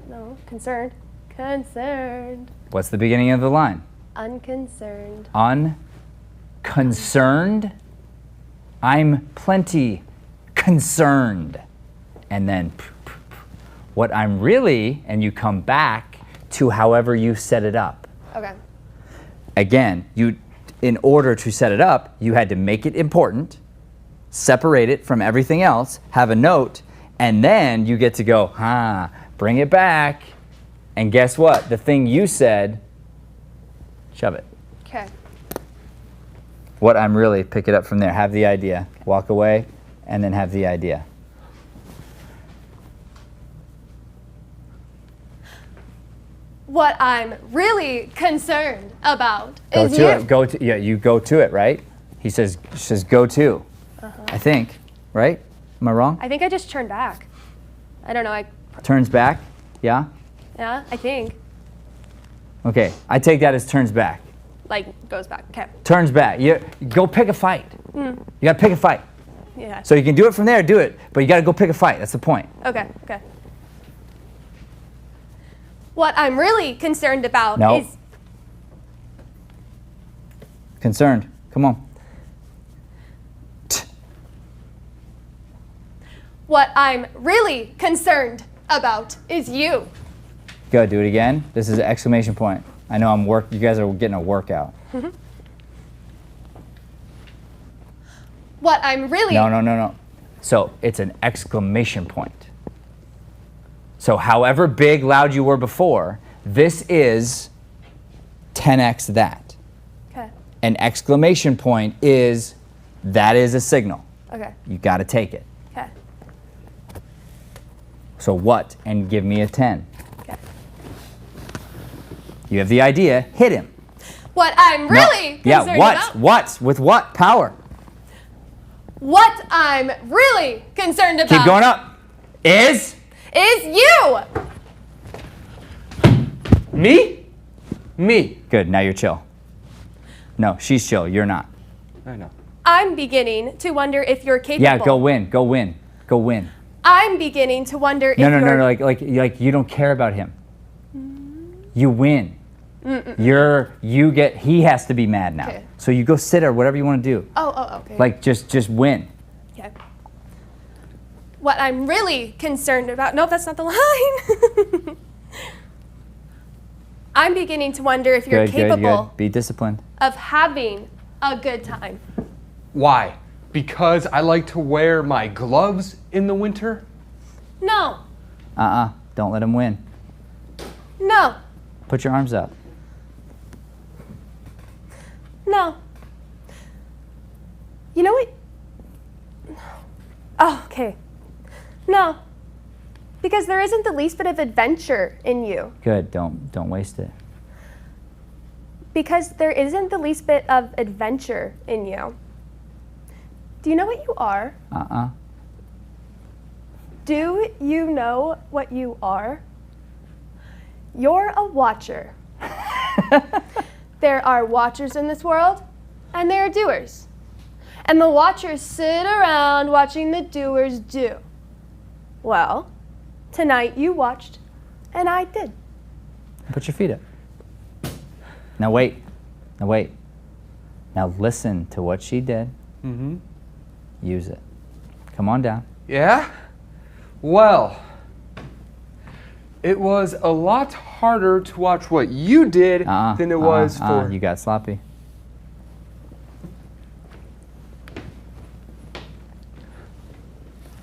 Speaker 1: No, concerned. Concerned.
Speaker 2: What's the beginning of the line?
Speaker 1: Unconcerned.
Speaker 2: Unconcerned? I'm plenty concerned. And then what I'm really, and you come back to however you set it up.
Speaker 1: Okay.
Speaker 2: Again, in order to set it up, you had to make it important, separate it from everything else, have a note, and then you get to go, bring it back, and guess what? The thing you said, shove it.
Speaker 1: Okay.
Speaker 2: What I'm really, pick it up from there. Have the idea. Walk away, and then have the idea.
Speaker 1: What I'm really concerned about
Speaker 2: Go
Speaker 1: is
Speaker 2: to
Speaker 1: you.
Speaker 2: it. Go to, yeah, you go to it, right? She says go to. I think, right? Am I wrong?
Speaker 1: I think I just turned back. I don't know.
Speaker 2: Turns back, yeah?
Speaker 1: Yeah, I think.
Speaker 2: Okay, I take that as turns back.
Speaker 1: Like, goes back. Okay.
Speaker 2: Turns back. You go pick a fight. You gotta pick a fight.
Speaker 1: Yeah.
Speaker 2: So you can do it from there, do it, but you gotta go pick a fight. That's the point.
Speaker 1: Okay. What I'm really concerned about is...
Speaker 2: Concerned. Come on.
Speaker 1: What I'm really concerned about is you.
Speaker 2: Go, do it again. This is an exclamation point. I know you guys are getting a workout.
Speaker 1: What I'm really...
Speaker 2: No. So it's an exclamation point. So however big, loud you were before, this is 10x that.
Speaker 1: Okay.
Speaker 2: An exclamation point is, that is a signal.
Speaker 1: Okay.
Speaker 2: You gotta take it.
Speaker 1: Okay.
Speaker 2: So what? And give me a 10.
Speaker 1: Okay.
Speaker 2: You have the idea, hit him.
Speaker 1: What I'm really concerned about...
Speaker 2: What? With what power?
Speaker 1: What I'm really concerned about...
Speaker 2: Keep going up. Is
Speaker 1: you!
Speaker 3: Me? Me.
Speaker 2: Good, now you're chill. No, she's chill. You're not.
Speaker 3: I know.
Speaker 1: I'm beginning to wonder if you're capable.
Speaker 2: Yeah, go win. Go win. Go win.
Speaker 1: I'm beginning to wonder if
Speaker 2: No,
Speaker 1: you're...
Speaker 2: like you don't care about him. You win. He has to be mad now.
Speaker 1: Okay.
Speaker 2: So you go sit or whatever you want to do.
Speaker 1: Oh, okay.
Speaker 2: Like just win.
Speaker 1: Okay. What I'm really concerned about... No, that's not the line. I'm beginning to wonder if you're capable
Speaker 2: Good. Be disciplined.
Speaker 1: of having a good time.
Speaker 3: Why? Because I like to wear my gloves in the winter?
Speaker 1: No.
Speaker 2: Don't let him win.
Speaker 1: No.
Speaker 2: Put your arms up.
Speaker 1: No. You know what? Oh, okay. No. Because there isn't the least bit of adventure in you.
Speaker 2: Good. Don't waste it.
Speaker 1: Because there isn't the least bit of adventure in you. Do you know what you are? Do you know what you are? You're a watcher. There are watchers in this world, and there are doers. And the watchers sit around watching the doers do. Well, tonight you watched, and I did.
Speaker 2: Put your feet up. Now wait. Now listen to what she did.
Speaker 3: Mm-hmm.
Speaker 2: Use it. Come on down.
Speaker 3: Yeah? Well, it was a lot harder to watch what you did than it was for...
Speaker 2: You got sloppy.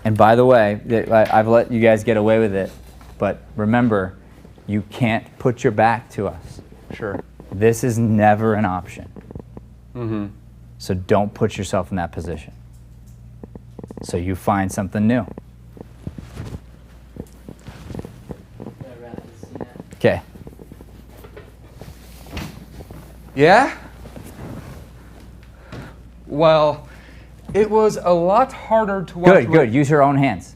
Speaker 2: And by the way, I've let you guys get away with it, but remember, you can't put your back to us.
Speaker 3: Sure.
Speaker 2: This is never an option.
Speaker 3: Mm-hmm.
Speaker 2: So don't put yourself in that position. So you find something new. Okay.
Speaker 3: Yeah? Well, it was a lot harder to watch...
Speaker 2: Good. Use your own hands.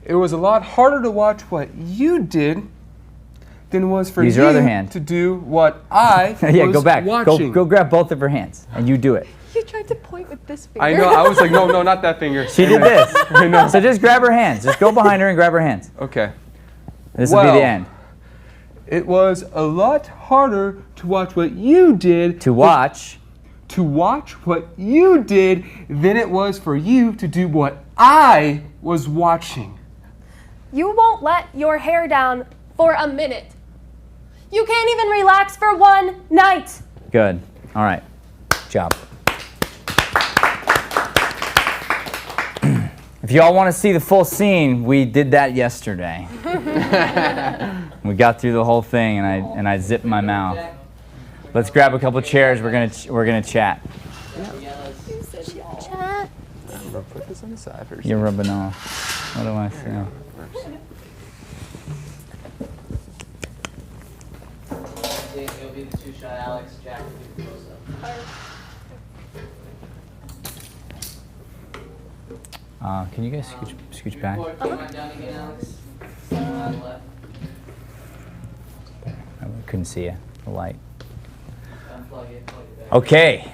Speaker 3: It was a lot harder to watch what you did than it was for
Speaker 2: Use
Speaker 3: you
Speaker 2: your other hand.
Speaker 3: to do what I
Speaker 2: Yeah,
Speaker 3: was
Speaker 2: go back.
Speaker 3: watching.
Speaker 2: Go grab both of her hands, and you do it.
Speaker 1: You tried to point with this finger.
Speaker 3: I know. I was like, no, not that finger.
Speaker 2: She did this.
Speaker 3: I know.
Speaker 2: So just grab her hands. Just go behind her and grab her hands.
Speaker 3: Okay.
Speaker 2: This will be the end.
Speaker 3: It was a lot harder to watch what you did.
Speaker 2: To watch
Speaker 3: what you did than it was for you to do what I was watching.
Speaker 1: You won't let your hair down for a minute. You can't even relax for one night.
Speaker 2: Good. All right. Job. If y'all want to see the full scene, we did that yesterday. We got through the whole thing, and I zipped my mouth. Let's grab a couple chairs. We're gonna chat.
Speaker 1: Chat.
Speaker 3: Put this on the side first.
Speaker 2: You're rubbing off. What do I say?
Speaker 4: It'll be the two-shot Alex, Jack will be the close-up.
Speaker 2: Can you guys scooch back?
Speaker 4: Before you come down again, Alex. Left.
Speaker 2: I couldn't see you. The light.
Speaker 4: Unplug it, plug it back.
Speaker 2: Okay.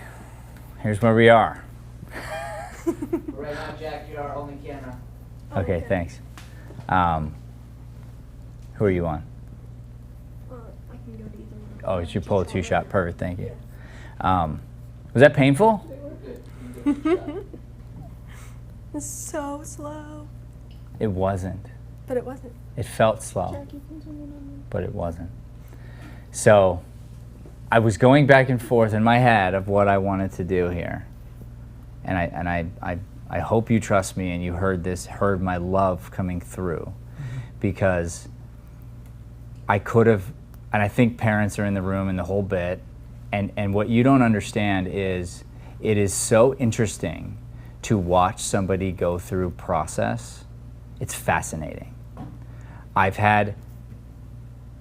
Speaker 2: Here's where we are.
Speaker 4: Right now, Jack, you're our only camera.
Speaker 2: Okay, thanks. Who are you on?
Speaker 1: I can go to either one.
Speaker 2: Oh, you pull a two-shot. Perfect, thank you. Was that painful?
Speaker 4: Good.
Speaker 1: It's so slow.
Speaker 2: It wasn't.
Speaker 1: But it wasn't.
Speaker 2: It felt slow, but it wasn't. So I was going back and forth in my head of what I wanted to do here. And I hope you trust me and you heard my love coming through. Because I could have, and I think parents are in the room and the whole bit, and what you don't understand is it is so interesting to watch somebody go through process. It's fascinating. I've had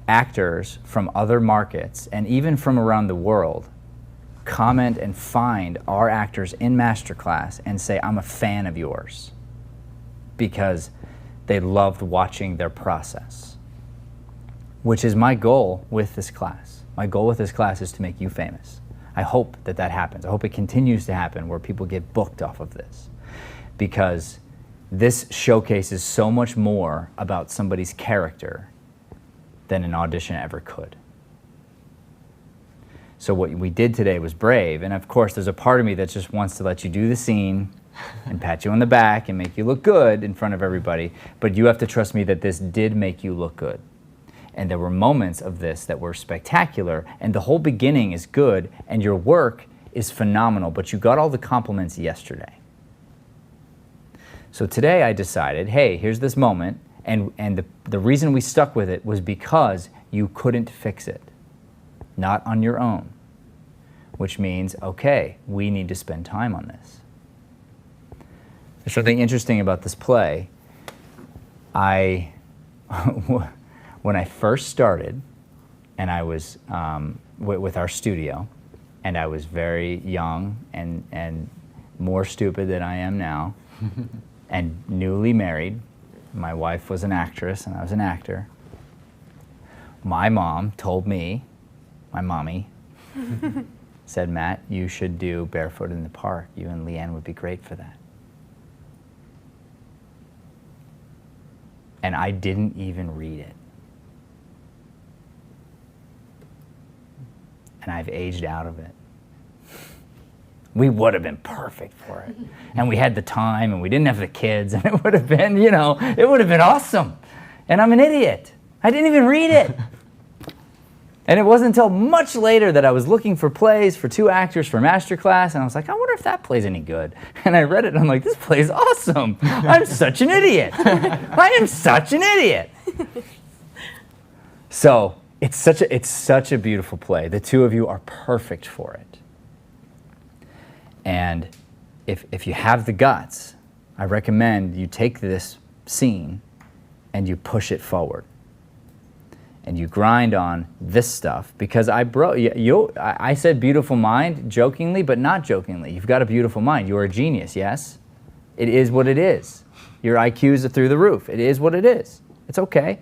Speaker 2: actors from other markets and even from around the world comment and find our actors in MasterClass and say, I'm a fan of yours, because they loved watching their process, which is my goal with this class. My goal with this class is to make you famous. I hope that that happens. I hope it continues to happen where people get booked off of this, because this showcases so much more about somebody's character than an audition ever could. So what we did today was brave, and of course there's a part of me that just wants to let you do the scene and pat you on the back and make you look good in front of everybody, but you have to trust me that this did make you look good. And there were moments of this that were spectacular, and the whole beginning is good, and your work is phenomenal, but you got all the compliments yesterday. So today I decided, hey, here's this moment, and the reason we stuck with it was because you couldn't fix it, not on your own, which means, okay, we need to spend time on this. There's something interesting about this play. When I first started, and I was with our studio, and I was very young and more stupid than I am now, and newly married. My wife was an actress, and I was an actor. My mom told me, my mommy, said, Matt, you should do Barefoot in the Park. You and Leanne would be great for that. And I didn't even read it. And I've aged out of it. We would have been perfect for it. And we had the time, and we didn't have the kids, and it would have been, you know, it would have been awesome. And I'm an idiot. I didn't even read it. And it wasn't until much later that I was looking for plays for 2 actors for MASTERCLASS, and I was like, I wonder if that play's any good. And I read it, and I'm like, this play's awesome. I'm such an idiot. I am such an idiot. So it's such a beautiful play. The 2 of you are perfect for it. And if you have the guts, I recommend you take this scene and you push it forward. And you grind on this stuff, because I said beautiful mind jokingly, but not jokingly. You've got a beautiful mind. You're a genius, yes? It is what it is. Your IQs are through the roof. It is what it is. It's okay.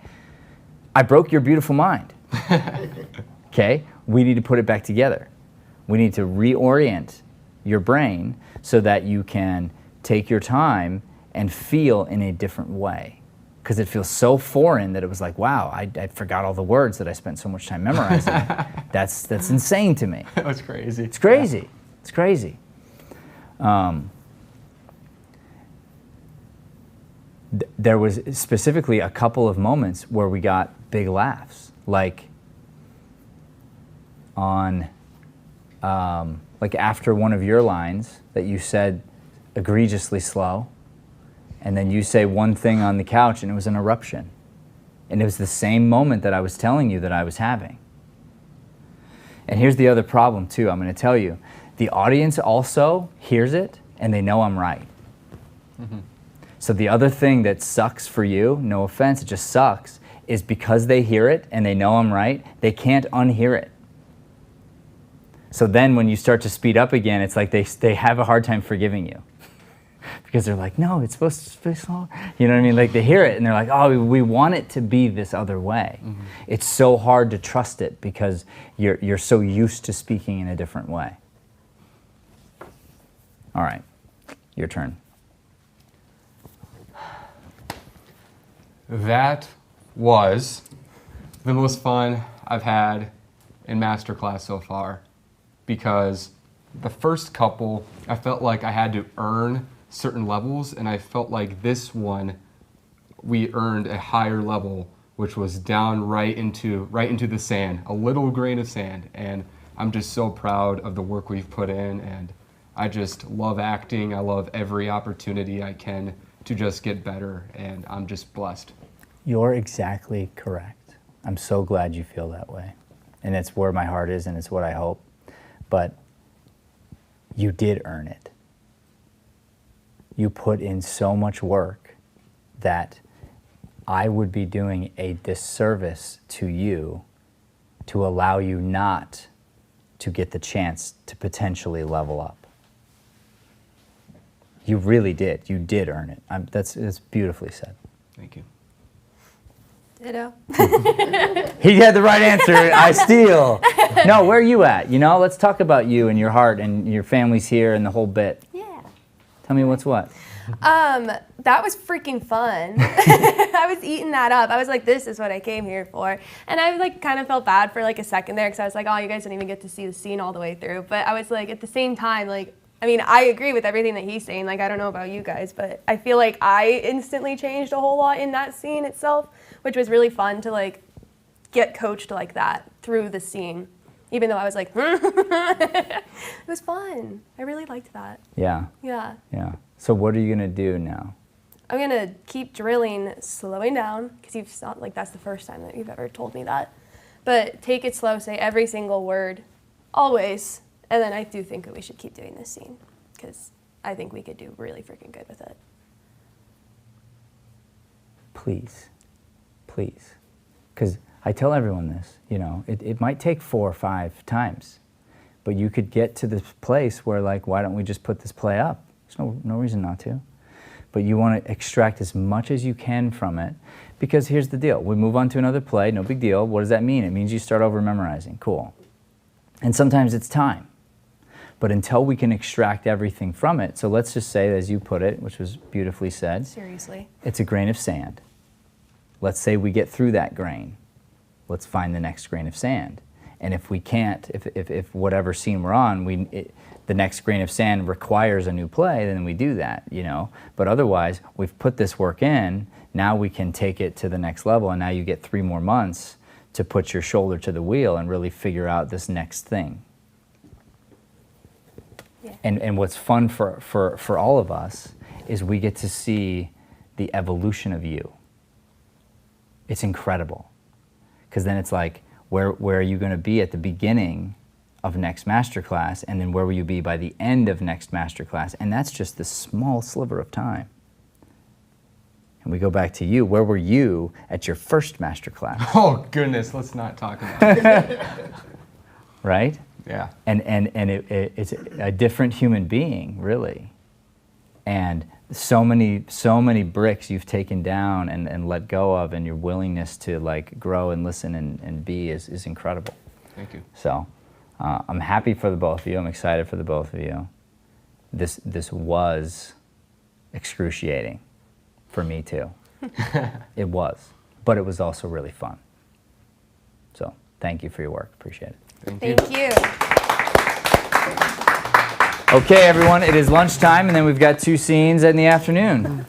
Speaker 2: I broke your beautiful mind. Okay? We need to put it back together. We need to reorient your brain so that you can take your time and feel in a different way. Because it feels so foreign that it was like, wow, I forgot all the words that I spent so much time memorizing. That's insane to me.
Speaker 3: That was crazy.
Speaker 2: It's crazy. Yeah. It's crazy. There was specifically a couple of moments where we got big laughs, like on, like after one of your lines that you said egregiously slow, and then you say one thing on the couch and it was an eruption. And it was the same moment that I was telling you that I was having. And here's the other problem too, I'm going to tell you. The audience also hears it and they know I'm right. Mm-hmm. So the other thing that sucks for you, no offense, it just sucks, is because they hear it and they know I'm right, they can't unhear it. So then when you start to speed up again, it's like they have a hard time forgiving you. Because they're like, no, it's supposed to be slow. You know what I mean? Like they hear it and they're like, oh, we want it to be this other way. Mm-hmm. It's so hard to trust it because you're so used to speaking in a different way. All right, your turn.
Speaker 3: That was the most fun I've had in MASTERCLASS so far, because the first couple, I felt like I had to earn certain levels, and I felt like this one, we earned a higher level, which was down right into the sand, a little grain of sand, and I'm just so proud of the work we've put in, and I just love acting. I love every opportunity I can to just get better, and I'm just blessed.
Speaker 2: You're exactly correct. I'm so glad you feel that way, and it's where my heart is, and it's what I hope, but you did earn it. You put in so much work that I would be doing a disservice to you to allow you not to get the chance to potentially level up. You really did. You did earn it. That's beautifully said.
Speaker 3: Thank you.
Speaker 1: Ditto.
Speaker 2: He had the right answer. I steal. No, where are you at? You know, let's talk about you and your heart and your family's here and the whole bit.
Speaker 1: Yeah.
Speaker 2: Tell me what's what.
Speaker 1: That was freaking fun. I was eating that up. I was like, this is what I came here for. And I like kind of felt bad for like a second there because I was like, oh, you guys didn't even get to see the scene all the way through. But I was like, at the same time, like, I mean, I agree with everything that he's saying. Like, I don't know about you guys, but I feel like I instantly changed a whole lot in that scene itself, which was really fun to like get coached like that through the scene. Even though I was like, it was fun. I really liked that.
Speaker 2: Yeah.
Speaker 1: Yeah.
Speaker 2: Yeah. So what are you going to do now?
Speaker 1: I'm gonna keep drilling, slowing down, because you've not like that's the first time that you've ever told me that. But take it slow, say every single word, always. And then I do think that we should keep doing this scene, because I think we could do really freaking good with it.
Speaker 2: Please. Please. Because I tell everyone this, you know, it might take 4 or 5 times, but you could get to this place where like, why don't we just put this play up? There's no reason not to. But you want to extract as much as you can from it, because here's the deal. We move on to another play, no big deal. What does that mean? It means you start over memorizing. Cool. And sometimes it's time. But until we can extract everything from it, so let's just say, as you put it, which was beautifully said,
Speaker 1: Seriously.
Speaker 2: it's a grain of sand. Let's say we get through that grain. Let's find the next grain of sand. And if we can't, if whatever scene we're on, the next grain of sand requires a new play, then we do that, you know. But otherwise, we've put this work in, now we can take it to the next level, and now you get 3 more months to put your shoulder to the wheel and really figure out this next thing.
Speaker 1: Yeah.
Speaker 2: And what's fun for all of us is we get to see the evolution of you. It's incredible. Because then it's like, where are you going to be at the beginning of next masterclass, and then where will you be by the end of next masterclass? And that's just this small sliver of time. And we go back to you. Where were you at your first masterclass?
Speaker 3: Oh goodness, let's not talk about it.
Speaker 2: Right?
Speaker 3: Yeah.
Speaker 2: And it's a different human being, really. And so many bricks you've taken down and let go of, and your willingness to like grow and listen and be is incredible.
Speaker 3: Thank you.
Speaker 2: So I'm happy for the both of you. I'm excited for the both of you. This was excruciating for me too. It was, but it was also really fun. So thank you for your work. Appreciate it.
Speaker 1: Thank you.
Speaker 2: Okay, everyone, it is lunchtime, and then we've got 2 scenes in the afternoon.